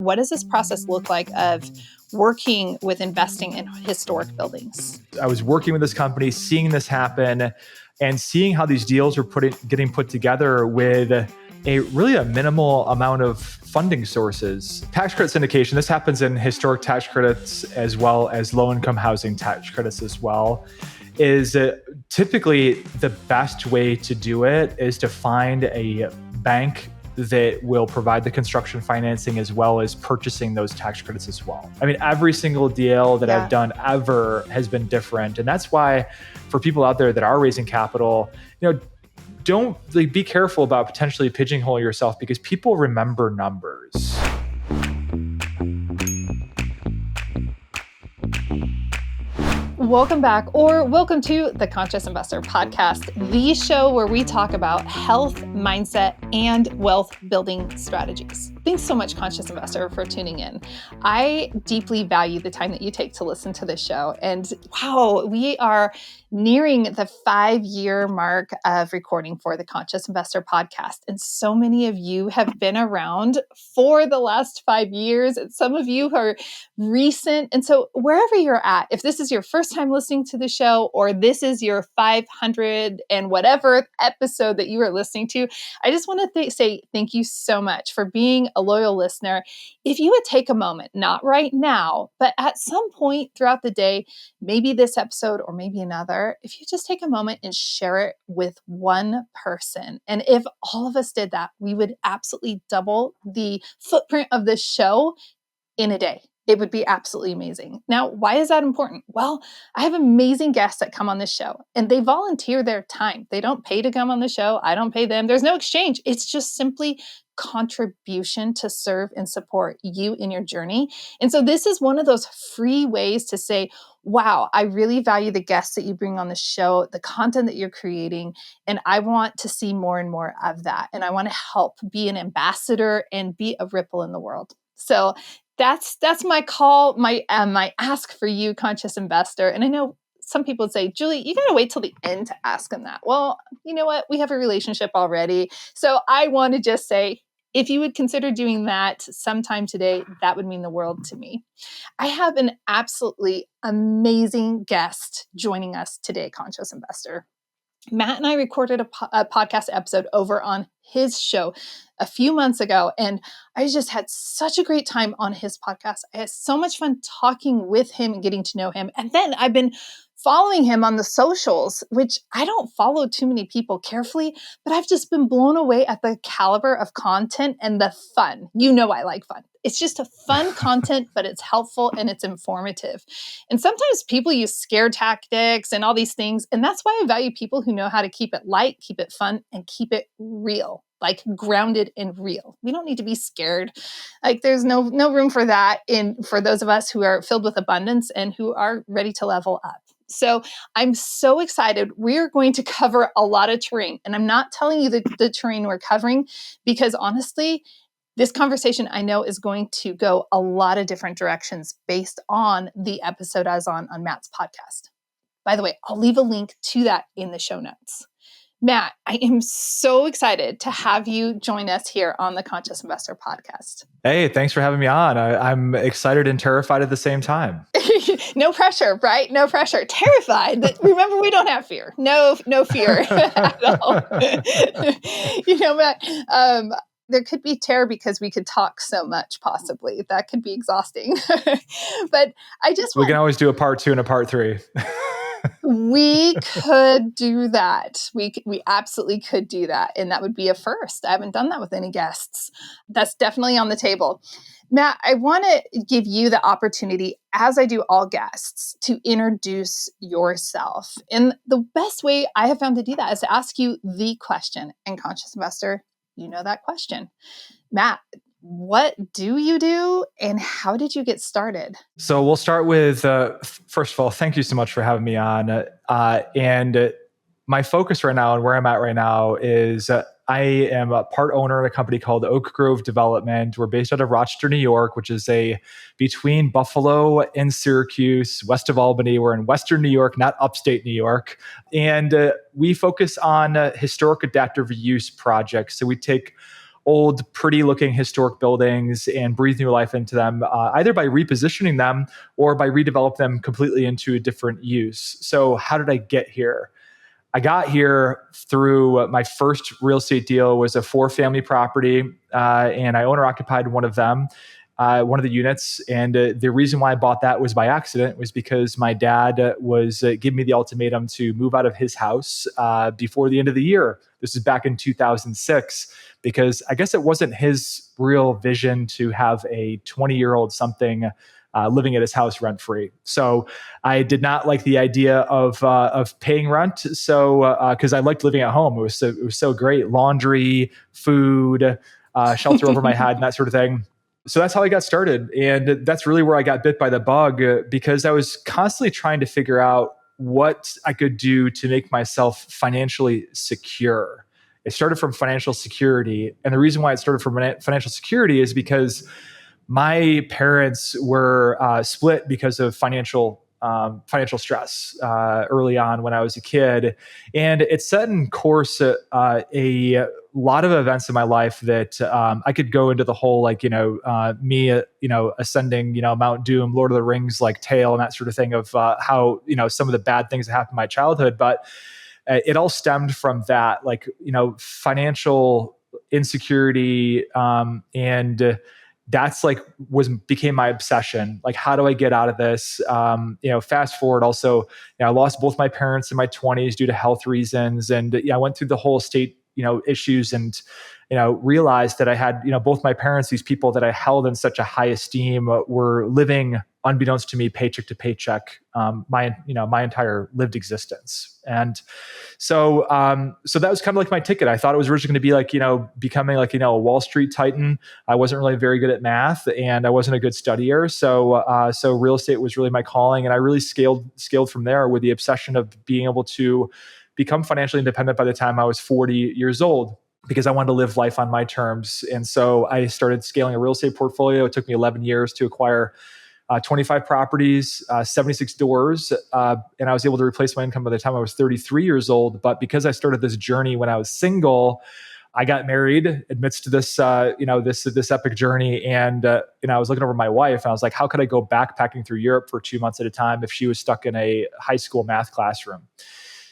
What does this process look like of working with investing in historic buildings? I was working with this company, seeing this happen, and seeing how these deals were getting put together with a minimal amount of funding sources. Tax credit syndication, this happens in historic tax credits as well as low-income housing tax credits as well, is typically the best way to do it is to find a bank that will provide the construction financing as well as purchasing those tax credits as well. I mean, every single deal that I've done ever has been different. And that's why for people out there that are raising capital, don't be careful about potentially pigeonholing yourself because people remember numbers. Welcome back, or welcome to the Conscious Investor Podcast, the show where we talk about health, mindset, and wealth building strategies. Thanks so much, Conscious Investor, for tuning in. I deeply value the time that you take to listen to this show. And wow, we are nearing the 5-year mark of recording for the Conscious Investor Podcast. And so many of you have been around for the last 5 years, and some of you are recent. And so wherever you're at, if this is your first time listening to the show, or this is your 500 and whatever episode that you are listening to, I just want to say thank you so much for being a loyal listener. If you would take a moment, not right now, but at some point throughout the day, maybe this episode or maybe another, if you just take a moment and share it with one person. And if all of us did that, we would absolutely double the footprint of this show in a day. It would be absolutely amazing. Now, why is that important? Well, I have amazing guests that come on this show and they volunteer their time. They don't pay to come on the show. I don't pay them. There's no exchange. It's just simply contribution to serve and support you in your journey. And so this is one of those free ways to say, wow, I really value the guests that you bring on the show, the content that you're creating, and I want to see more and more of that. And I want to help be an ambassador and be a ripple in the world. So that's my call, my ask for you, Conscious Investor. And I know some people would say, Julie, you got to wait till the end to ask them that. Well, you know what? We have a relationship already. So I want to just say, if you would consider doing that sometime today, that would mean the world to me. I have an absolutely amazing guest joining us today, Conscious Investor. Matt and I recorded a podcast episode over on his show a few months ago, and I just had such a great time on his podcast. I had so much fun talking with him and getting to know him. And then I've been following him on the socials, which I don't follow too many people carefully, but I've just been blown away at the caliber of content and the fun. You know I like fun. It's just a fun content, but it's helpful and it's informative. And sometimes people use scare tactics and all these things. And that's why I value people who know how to keep it light, keep it fun, and keep it real, like grounded and real. We don't need to be scared. Like there's no room for that for those of us who are filled with abundance and who are ready to level up. So I'm so excited. We're going to cover a lot of terrain. And I'm not telling you the terrain we're covering because honestly, this conversation I know is going to go a lot of different directions based on the episode I was on Matt's podcast. By the way, I'll leave a link to that in the show notes. Matt, I am so excited to have you join us here on the Conscious Investor Podcast. Hey, thanks for having me on. I'm excited and terrified at the same time. No pressure, right? No pressure. Terrified. Remember, we don't have fear. No fear at all. Matt, there could be terror because we could talk so much, possibly. That could be exhausting. But we can always do a part 2 and a part 3. We could do that. We absolutely could do that. And that would be a first. I haven't done that with any guests. That's definitely on the table. Matt, I want to give you the opportunity, as I do all guests, to introduce yourself. And the best way I have found to do that is to ask you the question. And Conscious Investor, you know that question. Matt, what do you do and how did you get started? So we'll start with, first of all, thank you so much for having me on. And my focus right now and where I'm at right now is I am a part owner at a company called Oak Grove Development. We're based out of Rochester, New York, which is between Buffalo and Syracuse, west of Albany. We're in Western New York, not upstate New York. And we focus on historic adaptive reuse projects. So we take old, pretty looking historic buildings and breathe new life into them, either by repositioning them or by redevelop them completely into a different use. So how did I get here? I got here through my first real estate deal was a 4-family property, and I owner occupied one of them, one of the units. And the reason why I bought that was by accident, was because my dad was giving me the ultimatum to move out of his house before the end of the year. This is back in 2006, because I guess it wasn't his real vision to have a 20-year-old something living at his house rent free. So I did not like the idea of paying rent. So because I liked living at home, it was so great: laundry, food, shelter over my head, and that sort of thing. So that's how I got started, and that's really where I got bit by the bug, because I was constantly trying to figure out what I could do to make myself financially secure. It started from financial security, and the reason why it started from financial security is because my parents were split because of financial stress early on when I was a kid, and it set in course a lot of events in my life that I could go into the whole ascending Mount Doom, Lord of the Rings like tale and that sort of thing of how some of the bad things that happened in my childhood, but it all stemmed from that, financial insecurity, and that's became my obsession. Like, how do I get out of this? Fast forward also, I lost both my parents in my 20s due to health reasons. And I went through the whole state, issues, and, realized that I had, both my parents, these people that I held in such a high esteem, were living unbeknownst to me, paycheck to paycheck, my entire lived existence. And so that was kind of like my ticket. I thought it was originally going to be becoming a Wall Street titan. I wasn't really very good at math, and I wasn't a good studier. So real estate was really my calling, and I really scaled from there with the obsession of being able to become financially independent by the time I was 40 years old, because I wanted to live life on my terms. And so I started scaling a real estate portfolio. It took me 11 years to acquire 25 properties, 76 doors, and I was able to replace my income by the time I was 33 years old. But because I started this journey when I was single, I got married amidst this, this epic journey. And, I was looking over my wife, and I was like, how could I go backpacking through Europe for 2 months at a time if she was stuck in a high school math classroom?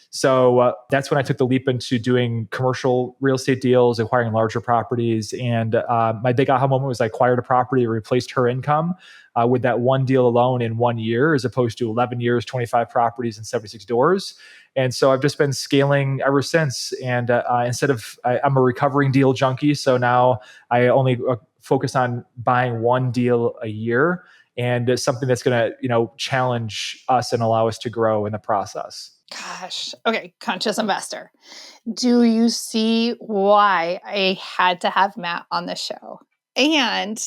So that's when I took the leap into doing commercial real estate deals, acquiring larger properties. And my big aha moment was I acquired a property that replaced her income with that one deal alone in 1 year, as opposed to 11 years, 25 properties, and 76 doors. And so I've just been scaling ever since. And I'm a recovering deal junkie. So now I only focus on buying one deal a year, and it's something that's going to, challenge us and allow us to grow in the process. Gosh. Okay. Conscious investor. Do you see why I had to have Matt on the show? And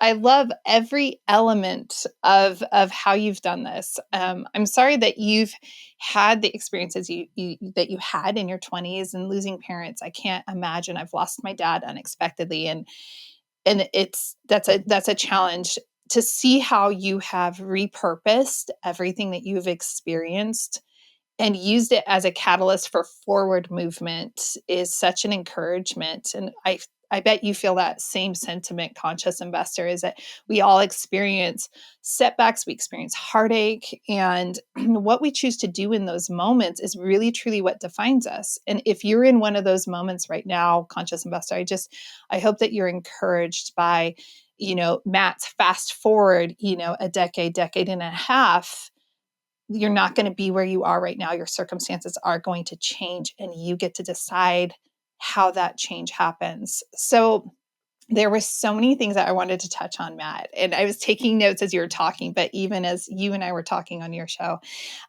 I love every element of how you've done this. I'm sorry that you've had the experiences that you had in your 20s and losing parents. I can't imagine. I've lost my dad unexpectedly, and that's a challenge. To see how you have repurposed everything that you've experienced and used it as a catalyst for forward movement is such an encouragement. And I bet you feel that same sentiment, conscious investor, is that we all experience setbacks, we experience heartache, and what we choose to do in those moments is really truly what defines us. And if you're in one of those moments right now, conscious investor, I hope that you're encouraged by, Matt's fast forward, a decade and a half. You're not going to be where you are right now. Your circumstances are going to change, and you get to decide how that change happens. So there were so many things that I wanted to touch on, Matt, and I was taking notes as you were talking, but even as you and I were talking on your show,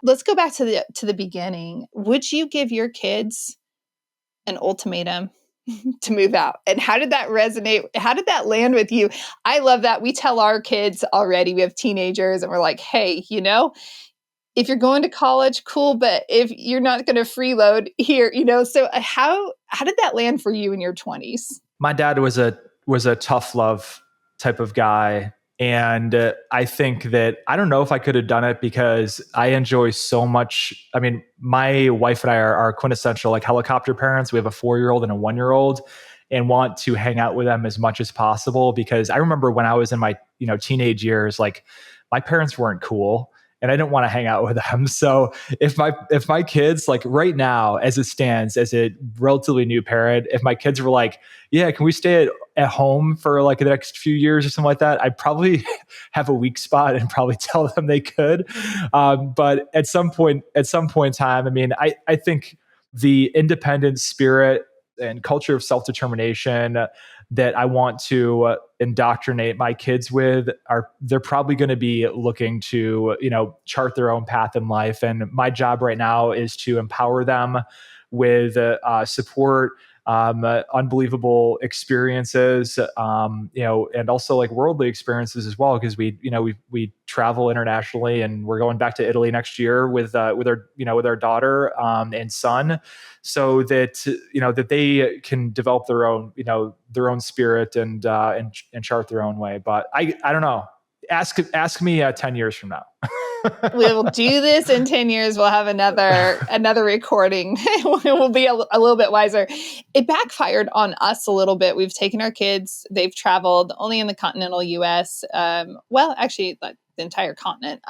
let's go back to the beginning. Would you give your kids an ultimatum to move out? And how did that resonate? How did that land with you? I love that. We tell our kids already, we have teenagers, and we're like, hey, if you're going to college, cool, but if you're not going to freeload here, so how did that land for you in your 20s? My dad was a tough love type of guy. And I think that, I don't know if I could have done it, because I enjoy so much. I mean, my wife and I are quintessential helicopter parents. We have a 4-year-old and a 1-year-old. and want to hang out with them as much as possible. Because I remember when I was in my, teenage years, like my parents weren't cool and I didn't want to hang out with them. So if my kids, like right now, as it stands, as a relatively new parent, if my kids were like, yeah, can we stay at home for like the next few years or something like that, I'd probably have a weak spot and probably tell them they could. But at some point in time, I mean, I think the independent spirit and culture of self-determination that I want to indoctrinate my kids with they're probably going to be looking to, chart their own path in life. And my job right now is to empower them with support, unbelievable experiences, and also like worldly experiences as well. Because we travel internationally, and we're going back to Italy next year with our daughter and son, so that that they can develop their own spirit and chart their own way. But I don't know. Ask me 10 years from now. We will do this in 10 years. We'll have another recording. We'll be a little bit wiser. It backfired on us a little bit. We've taken our kids. They've traveled only in the continental US. Well, actually, the entire continent.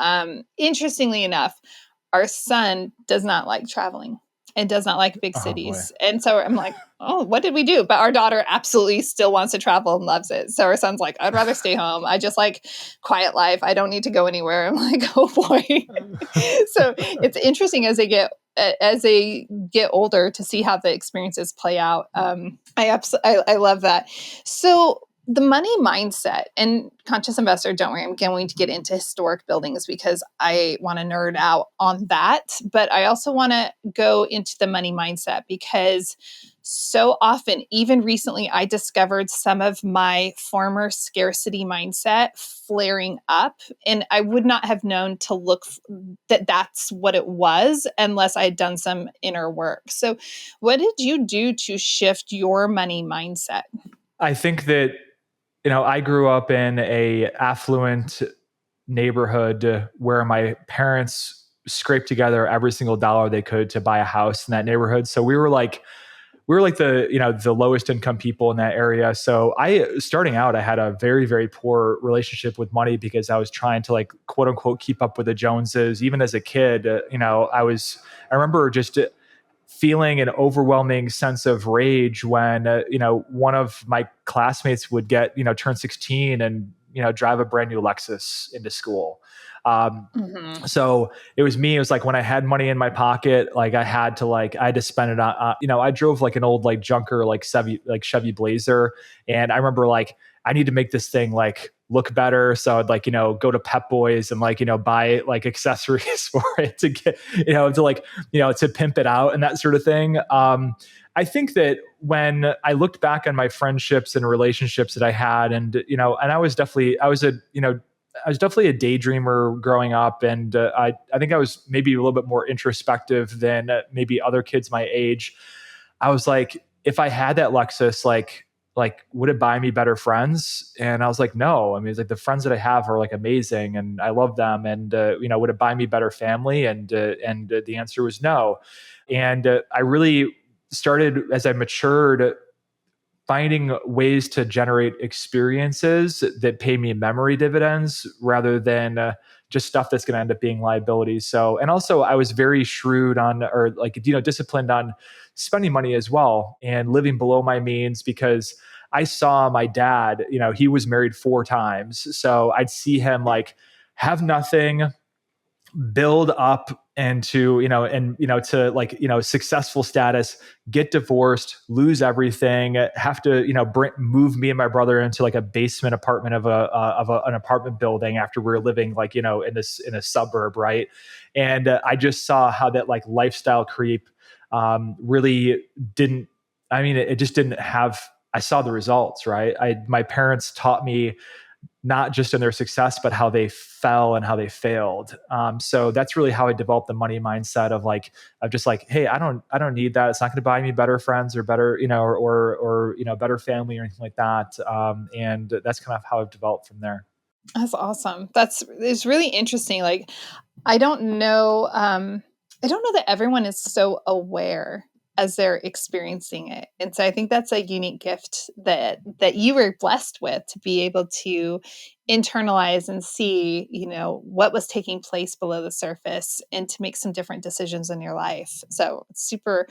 Interestingly enough, our son does not like traveling and does not like big cities. Boy. And so I'm like, oh, what did we do? But our daughter absolutely still wants to travel and loves it. So our son's like, I'd rather stay home. I just like quiet life. I don't need to go anywhere. I'm like, oh boy. So it's interesting as they get older to see how the experiences play out. I love that. So the money mindset and conscious investor, don't worry, I'm going to get into historic buildings because I want to nerd out on that. But I also want to go into the money mindset because so often, even recently, I discovered some of my former scarcity mindset flaring up. And I would not have known to look that that's what it was unless I had done some inner work. So what did you do to shift your money mindset? I think that I grew up in a affluent neighborhood where my parents scraped together every single dollar they could to buy a house in that neighborhood. So we were like the lowest income people in that area. So starting out, I had a very, very poor relationship with money because I was trying to like quote unquote keep up with the Joneses. Even as a kid, I remember just feeling an overwhelming sense of rage when one of my classmates would turn 16 and drive a brand new Lexus into school. So it was me. It was like when I had money in my pocket, like I had to spend it on. I drove like an old like junker like Chevy Blazer, and I remember like I need to make this thing like look better. So I'd like, go to Pep Boys and like, buy like accessories for it to get, to pimp it out and that sort of thing. I think that when I looked back on my friendships and relationships that I had, and, and I was definitely a daydreamer growing up. And I think I was maybe a little bit more introspective than maybe other kids my age. I was like, if I had that Lexus, like, would it buy me better friends? And I was like, no. I mean, it's like the friends that I have are like amazing and I love them. And, would it buy me better family? And the answer was no. And I really started, as I matured, finding ways to generate experiences that pay me memory dividends rather than just stuff that's going to end up being liabilities. So, and also I was very shrewd disciplined on spending money as well and living below my means because I saw my dad, he was married 4 times. So I'd see him like have nothing, build up into to like successful status, get divorced, lose everything, have to move me and my brother into like a basement apartment of an apartment building after we were living like in a suburb, right? And I just saw how that like lifestyle creep really didn't. I mean, it just didn't have. I saw the results, right? My parents taught me not just in their success, but how they fell and how they failed. So that's really how I developed the money mindset of just like, hey, I don't need that. It's not going to buy me better friends or better, or better family or anything like that. And that's kind of how I've developed from there. That's awesome. It's really interesting. Like, I don't know that everyone is so aware as they're experiencing it. And so I think that's a unique gift that you were blessed with, to be able to internalize and see, what was taking place below the surface, and to make some different decisions in your life. So it's super,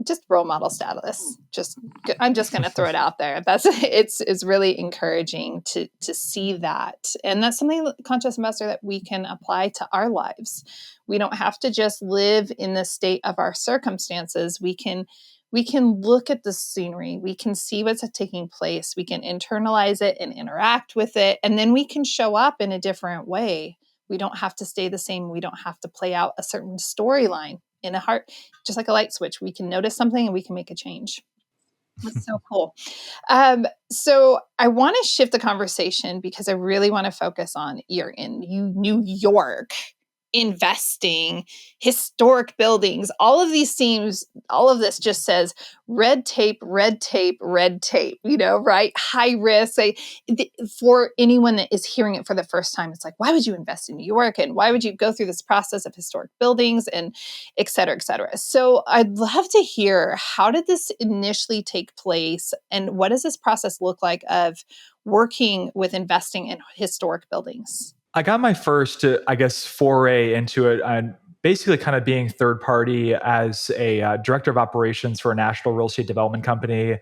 just role model status. I'm just going to throw it out there. It's really encouraging to see that, and that's something, conscious investor, that we can apply to our lives. We don't have to just live in the state of our circumstances. We can look at the scenery. We can see what's taking place. We can internalize it and interact with it, and then we can show up in a different way. We don't have to stay the same. We don't have to play out a certain storyline in a heart. Just like a light switch, we can notice something and we can make a change. That's so cool. So I want to shift the conversation, because I really want to focus on, you're in New York, investing, historic buildings, all of these themes. All of this just says red tape, red tape, red tape, right? High risk. For anyone that is hearing it for the first time, it's like, why would you invest in New York? And why would you go through this process of historic buildings, and et cetera, et cetera? So I'd love to hear, how did this initially take place? And what does this process look like of working with investing in historic buildings? I got my first, foray into it, and basically kind of being third party as a director of operations for a national real estate development company.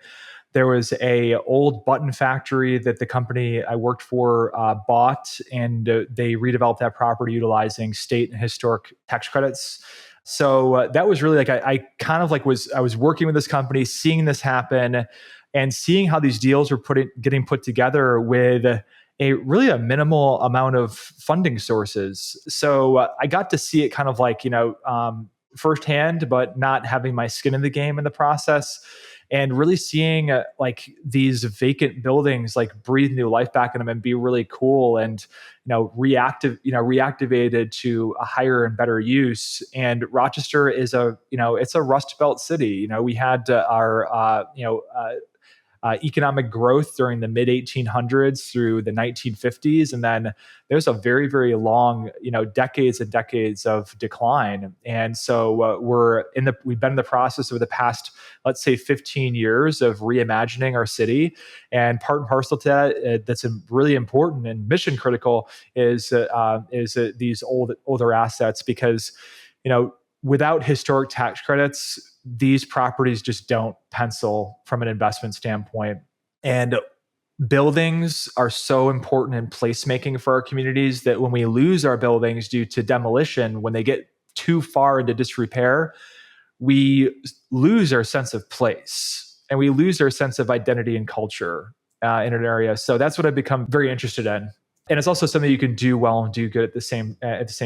There was a old button factory that the company I worked for bought, and they redeveloped that property utilizing state and historic tax credits. So that was really I kind of I was working with this company, seeing this happen, and seeing how these deals were getting put together with a minimal amount of funding sources. So I got to see it kind of firsthand, but not having my skin in the game in the process, and really seeing these vacant buildings breathe new life back in them and be really cool, and reactivated to a higher and better use. And Rochester is it's a Rust Belt city. We had our economic growth during the mid 1800s through the 1950s, and then there's a very, very long, decades and decades of decline. And so we've been in the process over the past, let's say, 15 years of reimagining our city. And part and parcel to that, that's really important and mission critical, is these older assets, because without historic tax credits, these properties just don't pencil from an investment standpoint. And buildings are so important in placemaking for our communities that when we lose our buildings due to demolition, when they get too far into disrepair, we lose our sense of place, and we lose our sense of identity and culture in an area. So that's what I've become very interested in. And it's also something you can do well and do good at the same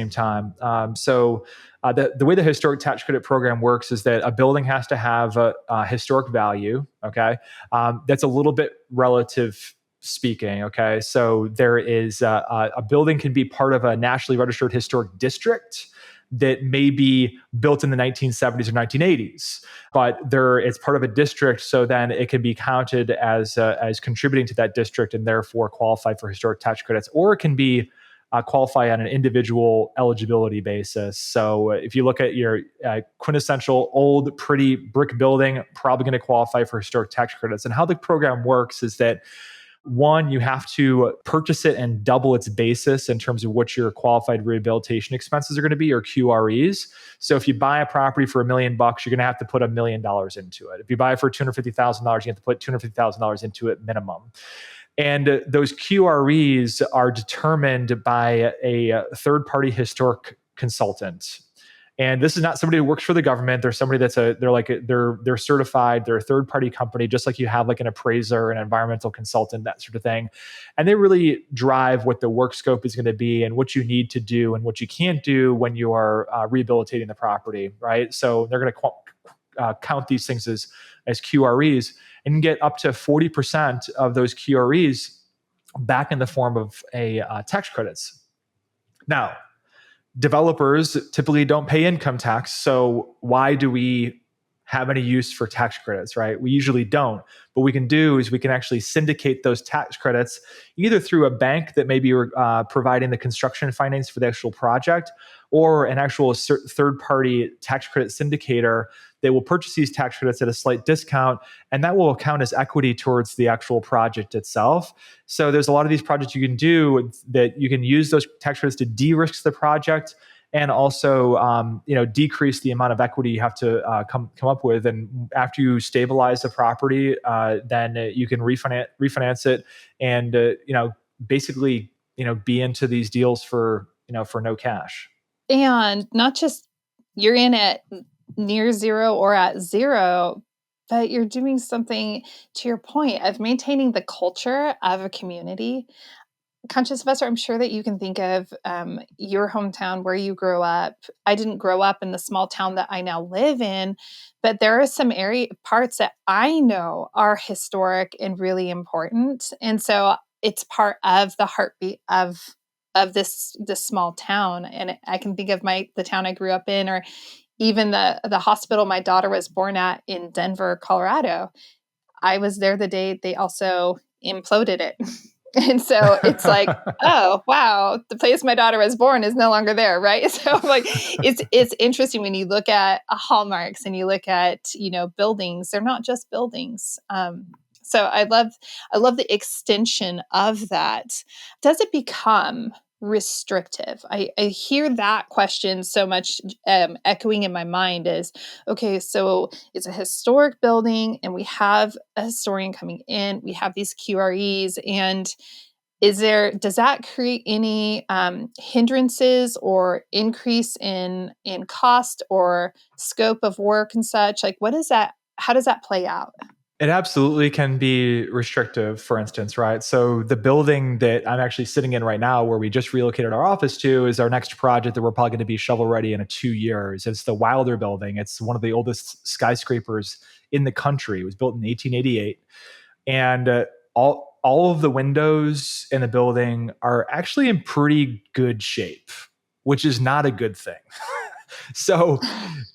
time. The way the historic tax credit program works is that a building has to have a historic value. Okay, that's a little bit relative speaking. Okay, so there is a building can be part of a nationally registered historic district that may be built in the 1970s or 1980s, but it's part of a district, so then it can be counted as contributing to that district and therefore qualify for historic tax credits, or it can be qualify on an individual eligibility basis. So if you look at your quintessential old, pretty brick building, probably going to qualify for historic tax credits. And how the program works is that, one, you have to purchase it and double its basis in terms of what your qualified rehabilitation expenses are going to be, or QREs. So if you buy a property for $1 million, you're going to have to put $1 million into it. If you buy it for $250,000, you have to put $250,000 into it minimum. And those QREs are determined by a third-party historic consultant. And this is not somebody who works for the government. They're somebody they're certified. They're a third-party company, just like you have like an appraiser, an environmental consultant, that sort of thing. And they really drive what the work scope is going to be and what you need to do and what you can't do when you are rehabilitating the property, right? So they're going to count these things as QREs, and get up to 40% of those QREs back in the form of tax credits. Now, developers typically don't pay income tax, so why do we have any use for tax credits, right? We usually don't. What we can do is we can actually syndicate those tax credits either through a bank that may be providing the construction finance for the actual project, or an actual third-party tax credit syndicator that will purchase these tax credits at a slight discount, and that will count as equity towards the actual project itself. So there's a lot of these projects you can do that you can use those tax credits to de-risk the project, and also decrease the amount of equity you have to come up with. And after you stabilize the property, then you can refinance it, and basically be into these deals for no cash. And not just you're in at near zero or at zero, but you're doing something, to your point, of maintaining the culture of a community. Conscious Investor, I'm sure that you can think of your hometown where you grew up. I didn't grow up in the small town that I now live in, but there are some parts that I know are historic and really important. And so it's part of the heartbeat of this small town. And I can think of the town I grew up in, or even the hospital my daughter was born at in Denver, Colorado. I was there the day they also imploded it. And so it's like, oh, wow, the place my daughter was born is no longer there, right? So like, it's interesting when you look at hallmarks and you look at, buildings, they're not just buildings. So I love the extension of that. Does it become restrictive? I hear that question so much echoing in my mind is, okay, so it's a historic building and we have a historian coming in, we have these QREs, and does that create any hindrances or increase in cost or scope of work and such? Like, how does that play out? It absolutely can be restrictive, for instance, right? So the building that I'm actually sitting in right now, where we just relocated our office to, is our next project that we're probably going to be shovel ready in 2 years. It's the Wilder building. It's one of the oldest skyscrapers in the country. It was built in 1888. And all of the windows in the building are actually in pretty good shape, which is not a good thing. So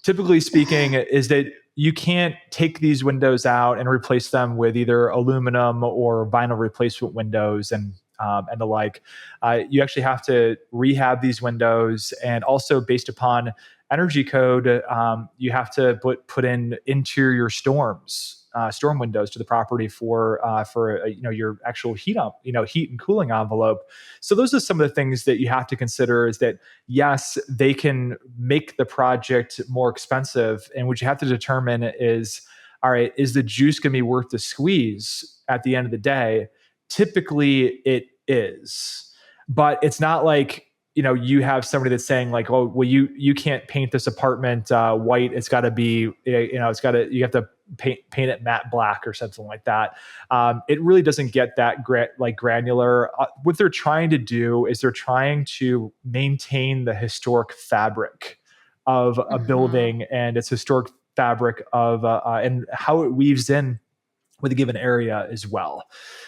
typically speaking, is that you can't take these windows out and replace them with either aluminum or vinyl replacement windows and the like. You actually have to rehab these windows, and also based upon energy code, you have to put in interior storm windows to the property for your actual heat and cooling envelope. So those are some of the things that you have to consider. Is that yes, they can make the project more expensive, and what you have to determine is, all right, is the juice going to be worth the squeeze at the end of the day? Typically, it is, but it's not like you have somebody that's saying like, oh, well, you can't paint this apartment white. It's got to be, you have to paint it matte black or something like that. It really doesn't get that granular. What they're trying to do is they're trying to maintain the historic fabric of a building and its historic fabric of and how it weaves in with a given area as well.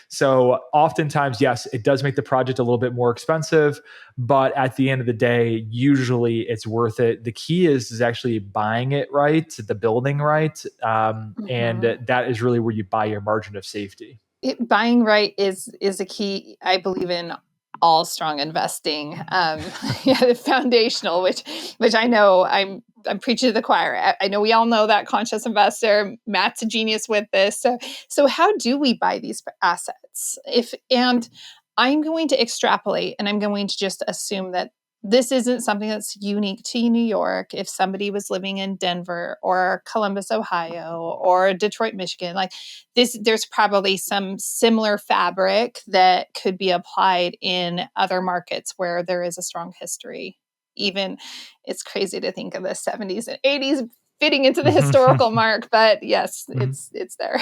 So oftentimes, yes, it does make the project a little bit more expensive, but at the end of the day, usually it's worth it. The key is actually buying it right, the building right, and that is really where you buy your margin of safety. Buying right is a key, I believe, in all strong investing. Foundational, which I know I'm preaching to the choir. I know we all know that, Conscious Investor. Matt's a genius with this. So how do we buy these assets? And I'm going to extrapolate, and I'm going to just assume that this isn't something that's unique to New York. If somebody was living in Denver or Columbus, Ohio, or Detroit, Michigan, like this, there's probably some similar fabric that could be applied in other markets where there is a strong history. Even it's crazy to think of the 70s and 80s fitting into the historical mark, but yes, it's there.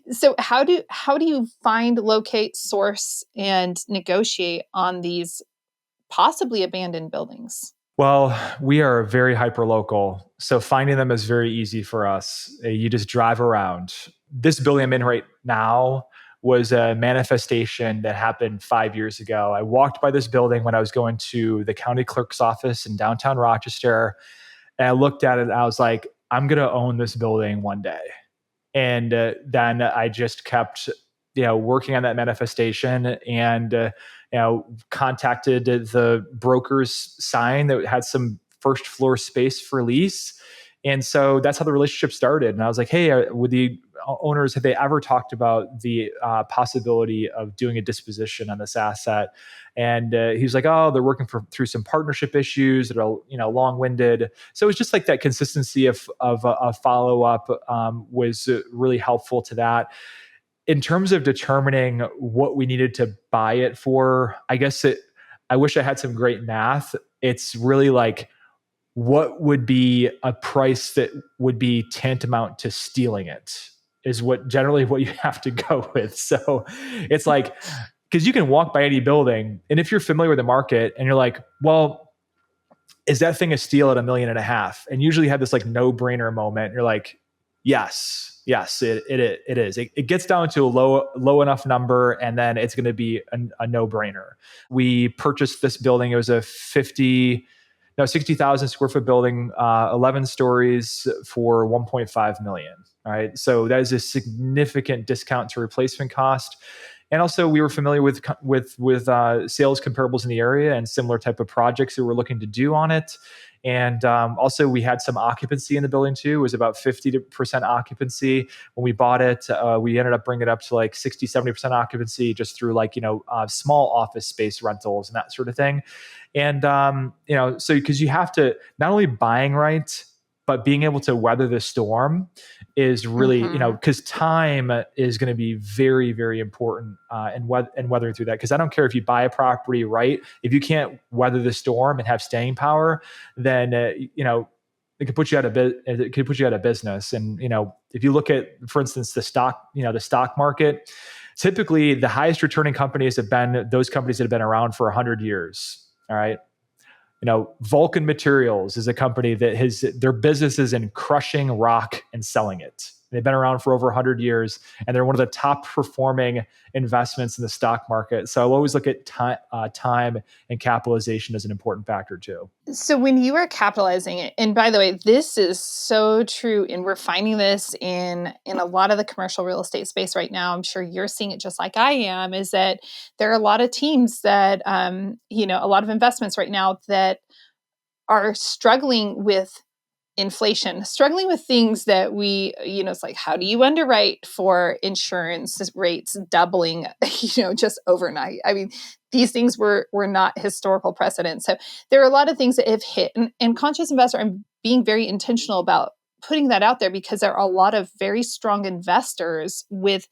So how do you find, locate, source, and negotiate on these possibly abandoned buildings? Well, we are very hyper local, so finding them is very easy for us. You just drive around. This building I'm in right now was a manifestation that happened 5 years ago. I walked by this building when I was going to the county clerk's office in downtown Rochester, and I looked at it and I was like, I'm going to own this building one day. And then I just kept, working on that manifestation, and, contacted the broker's sign that had some first floor space for lease. And so that's how the relationship started. And I was like, hey, would the owners, have they ever talked about the possibility of doing a disposition on this asset? And he was like, oh, they're working through some partnership issues that are, long-winded. So it was just like that consistency of a follow-up was really helpful to that. In terms of determining what we needed to buy it for, I wish I had some great math. It's really like, what would be a price that would be tantamount to stealing it is generally what you have to go with. So it's like, because you can walk by any building, and if you're familiar with the market and you're like, well, is that thing a steal at $1.5 million? And usually you have this like no-brainer moment. You're like, yes, it is. It gets down to a low enough number, and then it's going to be a no-brainer. We purchased this building. It was a 60,000 square foot building, 11 stories, for $1.5 million. All right. So that is a significant discount to replacement cost. And also, we were familiar with sales comparables in the area and similar type of projects that we're looking to do on it. And also, we had some occupancy in the building too. It was about 50% occupancy when we bought it. We ended up bringing it up to like 60, 70% occupancy just through small office space rentals and that sort of thing. And so because you have to not only buying right, but being able to weather the storm is really, because time is going to be very, very important in weathering through that. Because I don't care if you buy a property right, if you can't weather the storm and have staying power, then it could put you out of business. And if you look at, for instance, the stock market, typically the highest returning companies have been those companies that have been around for 100 years. All right. Vulcan Materials is a company that their business is in crushing rock and selling it. They've been around for over 100 years, and they're one of the top performing investments in the stock market. So I'll always look at time and capitalization as an important factor too. So when you are capitalizing it, and by the way, this is so true, and we're finding this in a lot of the commercial real estate space right now. I'm sure you're seeing it just like I am, is that there are a lot of teams that, a lot of investments right now that are struggling with inflation, struggling with things that it's like, how do you underwrite for insurance rates doubling, just overnight? I mean, these things were not historical precedents. So there are a lot of things that have hit, and Conscious Investor, I'm being very intentional about putting that out there because there are a lot of very strong investors with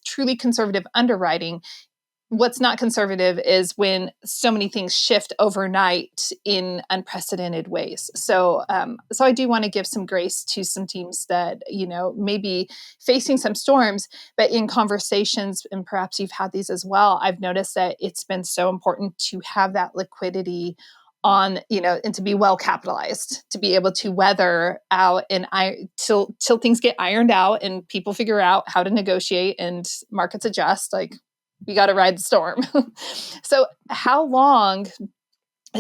truly conservative underwriting. What's not conservative is when so many things shift overnight in unprecedented ways. So I do want to give some grace to some teams that, may be facing some storms, but in conversations, and perhaps you've had these as well, I've noticed that it's been so important to have that liquidity on, and to be well capitalized, to be able to weather out and till things get ironed out and people figure out how to negotiate and markets adjust. Like, we got to ride the storm. So how long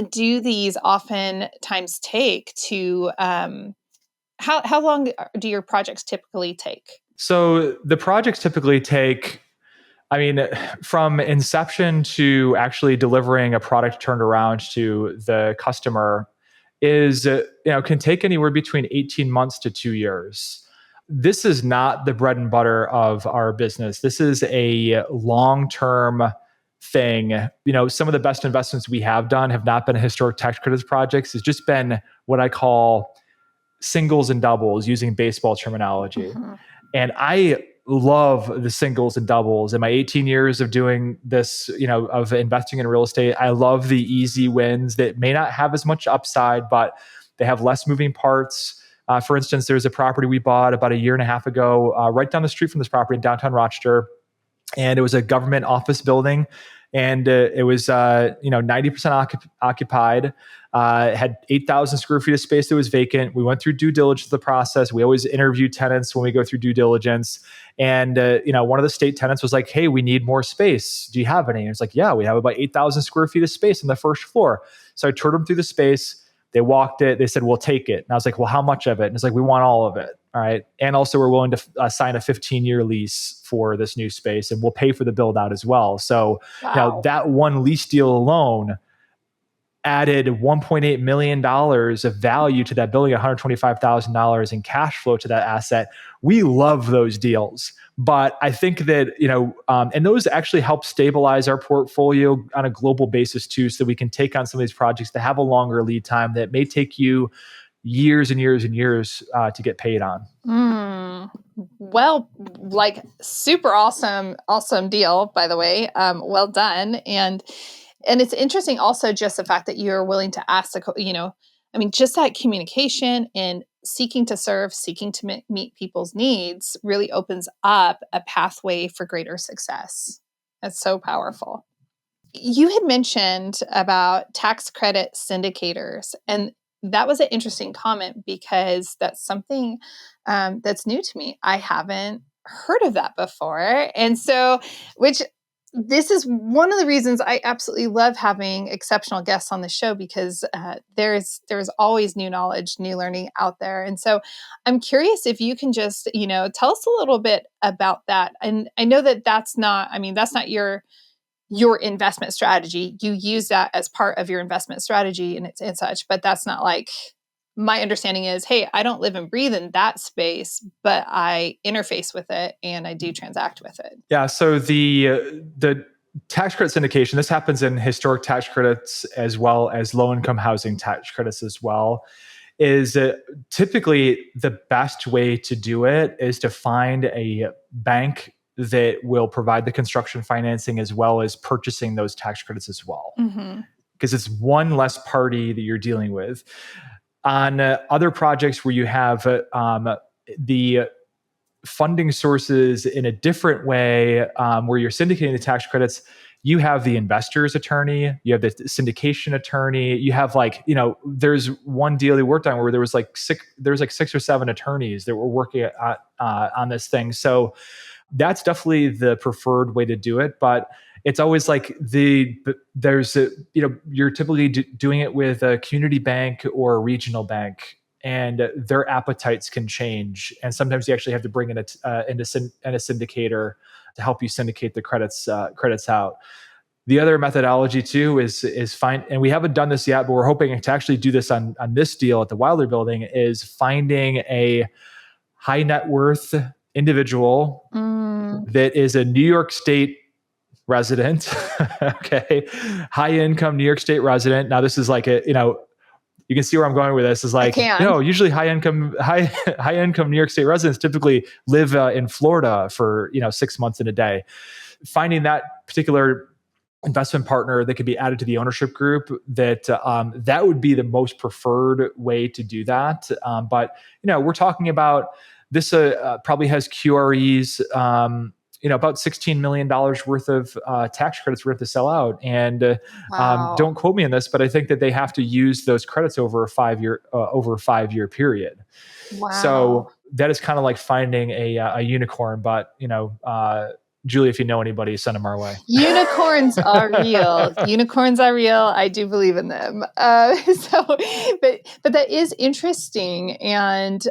do these oftentimes take to, how long do your projects typically take? So the projects typically take, from inception to actually delivering a product turned around to the customer can take anywhere between 18 months to 2 years. This is not the bread and butter of our business. This is a long-term thing. Some of the best investments we have done have not been historic tax credits projects. It's just been what I call singles and doubles, using baseball terminology. Mm-hmm. And I love the singles and doubles. In my 18 years of doing this, of investing in real estate, I love the easy wins that may not have as much upside, but they have less moving parts. For instance, there's a property we bought about 1.5 years ago, right down the street from this property in downtown Rochester. And it was a government office building. And it was 90% occupied, had 8,000 square feet of space that was vacant. We went through due diligence of the process. We always interview tenants when we go through due diligence. And one of the state tenants was like, hey, we need more space. Do you have any? And it's like, yeah, we have about 8,000 square feet of space on the first floor. So I toured them through the space. They walked it. They said, we'll take it. And I was like, well, how much of it? And it's like, we want all of it. All right. And also we're willing to sign a 15-year lease for this new space, and we'll pay for the build out as well. So Wow. that one lease deal alone added $1.8 million of value to that building, $125,000 in cash flow to that asset. We love those deals. But I think that, and those actually help stabilize our portfolio on a global basis too, so that we can take on some of these projects that have a longer lead time that may take you years and years and years to get paid on. Well, like super awesome deal, by the way. Well done. And it's interesting also just the fact that you're willing to ask just that communication and seeking to serve, seeking to meet people's needs really opens up a pathway for greater success. That's so powerful. You had mentioned about tax credit syndicators, and that was an interesting comment because that's something that's new to me. I haven't heard of that before. And so, this is one of the reasons I absolutely love having exceptional guests on the show, because there's always new knowledge, new learning out there. And so I'm curious if you can just, tell us a little bit about that. And I know that that's not your investment strategy. You use that as part of your investment strategy and such, but that's not like, my understanding is, hey, I don't live and breathe in that space, but I interface with it and I do transact with it. Yeah. So the tax credit syndication, this happens in historic tax credits as well as low income housing tax credits as well, is typically the best way to do it is to find a bank that will provide the construction financing as well as purchasing those tax credits as well. Because it's one less party that you're dealing with. On other projects where you have the funding sources in a different way, where you're syndicating the tax credits, you have the investor's attorney, you have the syndication attorney, you have there's one deal they worked on where there was six or seven attorneys that were working on this thing. So that's definitely the preferred way to do it. But it's always like you're typically doing it with a community bank or a regional bank, and their appetites can change. And sometimes you actually have to bring in a syndicator to help you syndicate the credits out. The other methodology too is find, and we haven't done this yet, but we're hoping to actually do this on this deal at the Wilder Building, is finding a high net worth individual that is a New York State resident, okay, high income New York State resident. Now this is like you can see where I'm going with this. Is like, usually high income New York State residents typically live in Florida for 6 months in a day. Finding that particular investment partner that could be added to the ownership group, that would be the most preferred way to do that. But we're talking about this probably has QREs, about $16 million worth of tax credits we have to sell out. And don't quote me on this, but I think that they have to use those credits over a 5-year period. Wow. So that is kind of like finding a unicorn. But Julie, if you know anybody, send them our way. Unicorns are real. Unicorns are real. I do believe in them. But that is interesting. And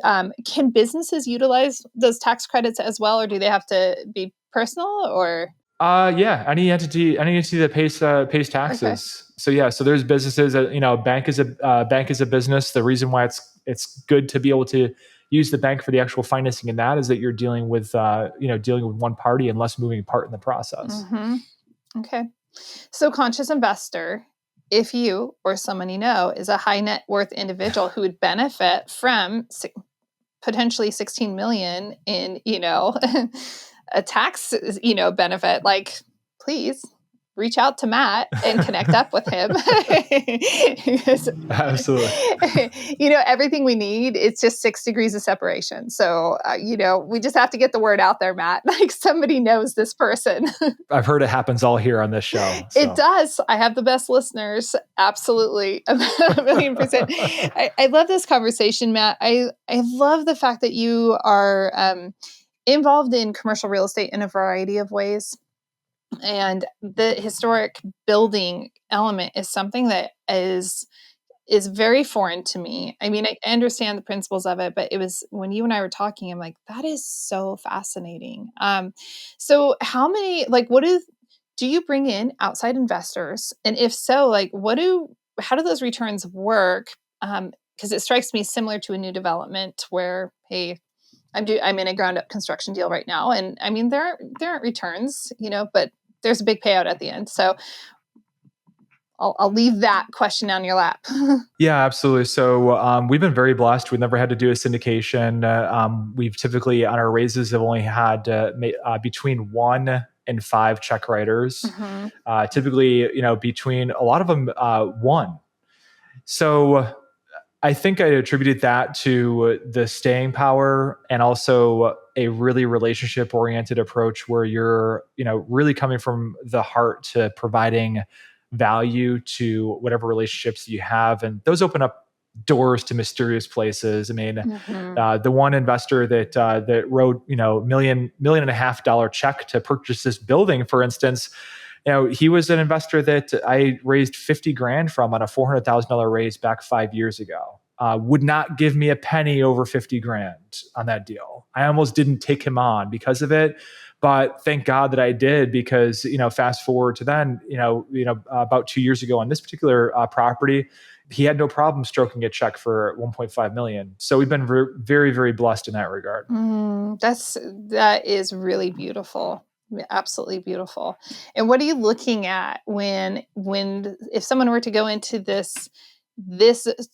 can businesses utilize those tax credits as well, or do they have to be personal? Or any entity that pays taxes. Okay. So there's businesses that, bank is a business. The reason why it's good to be able to use the bank for the actual financing in that is that you're dealing with one party and less moving part in the process. Okay. So conscious investor, if you or someone you know is a high net worth individual who would benefit from potentially 16 million in, a tax, benefit, like, please reach out to Matt and connect up with him. Absolutely. Everything we need, it's just 6 degrees of separation. So, we just have to get the word out there, Matt. Like, somebody knows this person. I've heard it happens all here on this show. So. It does. I have the best listeners. Absolutely. 1,000,000%. I love this conversation, Matt. I love the fact that you are involved in commercial real estate in a variety of ways. And the historic building element is something that is is very foreign to me. I mean, I understand the principles of it, but it was when you and I were talking, I'm like, that is so fascinating. So how many, like, do you bring in outside investors? And if so, like, how do those returns work? Because it strikes me similar to a new development where, hey, I'm in a ground up construction deal right now. And I mean, there aren't returns, but there's a big payout at the end. So I'll leave that question on your lap. Yeah, absolutely. So we've been very blessed. We've never had to do a syndication. We've typically on our raises have only had between 1 and 5 check writers. Mm-hmm. Typically, between a lot of them, 1. So I think I attributed that to the staying power and also a really relationship oriented approach where you're, really coming from the heart to providing value to whatever relationships you have. And those open up doors to mysterious places. I mean, Mm-hmm. the one investor that wrote, million and a half dollar check to purchase this building, for instance, he was an investor that I raised 50 grand from on a $400,000 raise back 5 years ago. Would not give me a penny over 50 grand on that deal. I almost didn't take him on because of it, but thank God that I did, because, fast forward to then, about 2 years ago on this particular property, he had no problem stroking a check for 1.5 million. So we've been very, very blessed in that regard. That is really beautiful. Absolutely beautiful. And what are you looking at when if someone were to go into this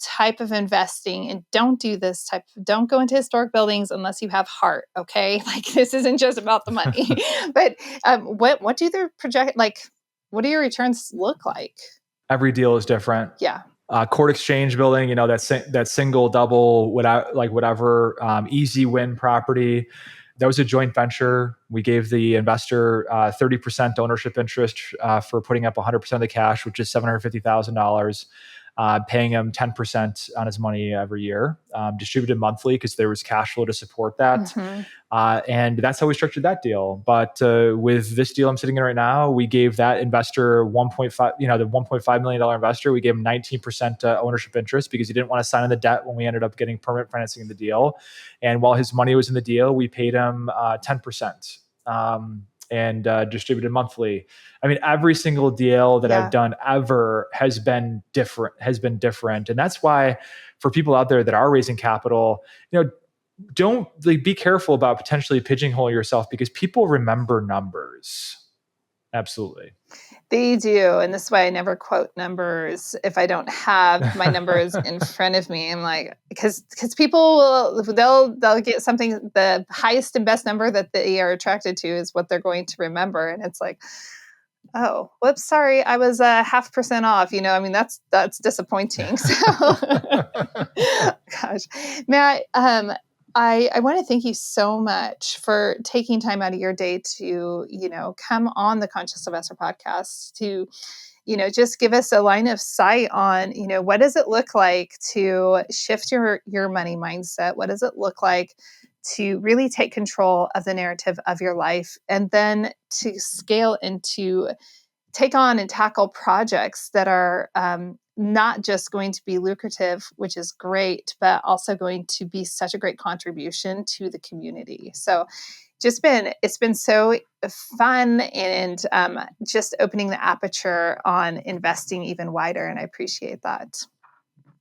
type of investing, and don't go into historic buildings unless you have heart, okay? Like, this isn't just about the money. But what do their project, like, what do your returns look like? Every deal is different. Yeah. Court exchange building, that single, double, whatever, easy win property. That was a joint venture. We gave the investor 30% ownership interest for putting up 100% of the cash, which is $750,000. Paying him 10% on his money every year, distributed monthly because there was cash flow to support that. Mm-hmm. And that's how we structured that deal. But with this deal I'm sitting in right now, we gave that investor the $1.5 million investor, we gave him 19% ownership interest because he didn't want to sign on the debt when we ended up getting permanent financing in the deal. And while his money was in the deal, we paid him 10%. And distributed monthly. I mean, every single deal that I've done ever has been different. And that's why for people out there that are raising capital, don't be careful about potentially pigeonhole yourself, because people remember numbers. Absolutely. They do. And this is why I never quote numbers if I don't have my numbers in front of me. I'm like, because people they'll get something, the highest and best number that they are attracted to is what they're going to remember. And it's like, oh, whoops, sorry, I was 0.5% off. I mean, that's disappointing. So, gosh, Matt, I want to thank you so much for taking time out of your day to, come on the Conscious Investor podcast to, just give us a line of sight on, what does it look like to shift your money mindset? What does it look like to really take control of the narrative of your life, and then to scale into take on and tackle projects that are not just going to be lucrative, which is great, but also going to be such a great contribution to the community. So it's been so fun, and just opening the aperture on investing even wider. And I appreciate that.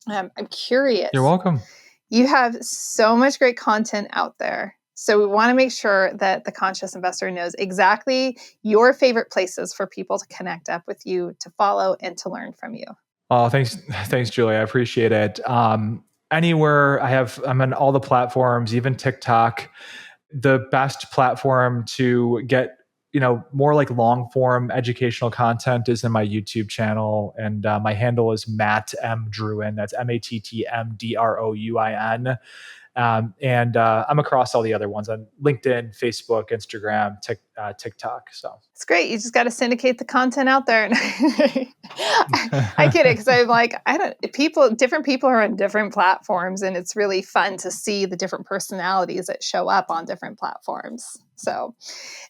I'm curious. You're welcome. You have so much great content out there. So we want to make sure that the Conscious Investor knows exactly your favorite places for people to connect up with you, to follow, and to learn from you. Oh, thanks, Julie. I appreciate it. Anywhere I'm on all the platforms, even TikTok. The best platform to get more like long form educational content is in my YouTube channel, and my handle is Matt M. Drouin. That's MATTMDROUIN. And I'm across all the other ones on LinkedIn, Facebook, Instagram, TikTok. So it's great. You just got to syndicate the content out there. I get it because I'm like, different people are on different platforms, and it's really fun to see the different personalities that show up on different platforms. So,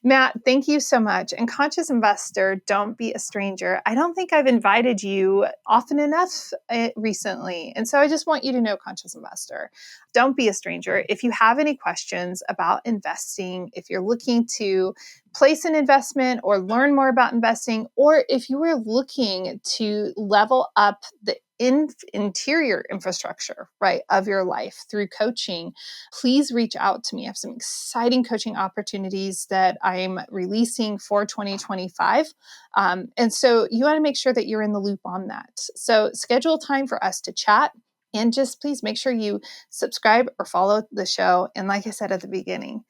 Matt, thank you so much. And Conscious Investor, don't be a stranger. I don't think I've invited you often enough recently. And so I just want you to know, Conscious Investor, don't be a stranger. If you have any questions about investing, if you're looking to place an investment or learn more about investing, or if you are looking to level up the interior infrastructure, right, of your life through coaching, please reach out to me. I have some exciting coaching opportunities that I'm releasing for 2025. And so you want to make sure that you're in the loop on that. So schedule time for us to chat. And just please make sure you subscribe or follow the show. And like I said at the beginning,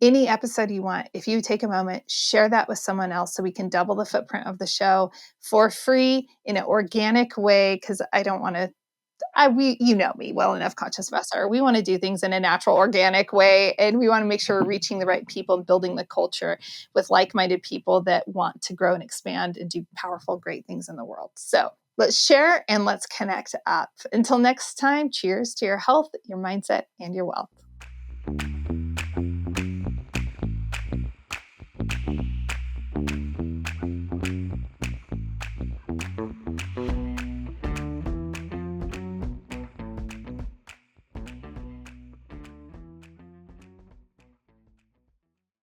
any episode you want, if you take a moment, share that with someone else so we can double the footprint of the show for free in an organic way, because I don't want to you know me well enough, Conscious Investor. We want to do things in a natural, organic way, and we want to make sure we're reaching the right people and building the culture with like-minded people that want to grow and expand and do powerful, great things in the world. So let's share and let's connect up. Until next time, cheers to your health, your mindset, and your wealth.